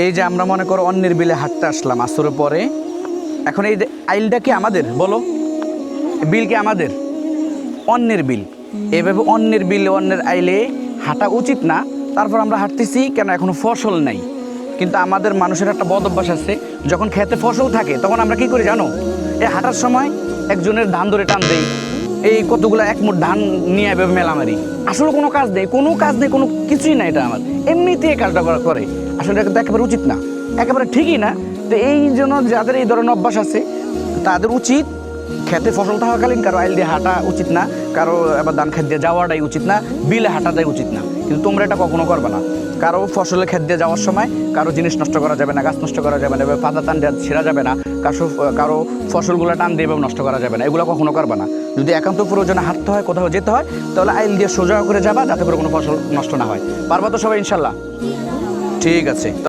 এই যে আমরা মনে করো অন্যের বিলে হাঁটতে আসলাম আসরের পরে, এখন এই যে আইলটা কি আমাদের বলো, বিল কি আমাদের? অন্যের বিল। এভাবে অন্যের বিলে অন্যের আইলে হাঁটা উচিত না। তারপর আমরা হাঁটতেছি কেন, এখনো ফসল নাই। কিন্তু আমাদের মানুষের একটা বদ অভ্যাস আছে, যখন খেতে ফসল থাকে তখন আমরা কি করি জানো, এই হাঁটার সময় একজনের ধান ধরে টান দেই, এই কতগুলো এক মুঠ ধান নিয়ে এভাবে মেলামারি। আসলে কোনো কাজ নেই, কোনো কাজ নেই, কোনো কিছুই না, এটা আমার এমনিতে এই কাজটা করে। আসলে এটা কিন্তু একেবারে উচিত না, একেবারে ঠিকই না। তো এই জন্য যাদের এই ধরনের অভ্যাস আছে তাদের উচিত খেতে ফসল থাকাকালীন কারো আইল দিয়ে হাঁটা উচিত না, কারো আবার ধান খেত দিয়ে যাওয়াটাই উচিত না, বিলে হাঁটাটাই উচিত না। কিন্তু তোমরা এটা কখনো করবে না। কারো ফসলের ক্ষেত দিয়ে যাওয়ার সময় কারো জিনিস নষ্ট করা যাবে না, গাছ নষ্ট করা যাবে না, এবার পাতা টান দিয়ে ছেঁড়া যাবে না, কারো ফসলগুলো টান দিয়ে এভাবে নষ্ট করা যাবে না, এগুলো কখনো করবে না। যদি একান্ত প্রয়োজনে হাঁটতে হয়, কোথাও যেতে হয়, তাহলে আইল দিয়ে সোজা করে যাবা, যাতে করে কোনো ফসল নষ্ট না হয়। পারবা তো সবাই ইনশাল্লাহ? ঠিক আছে।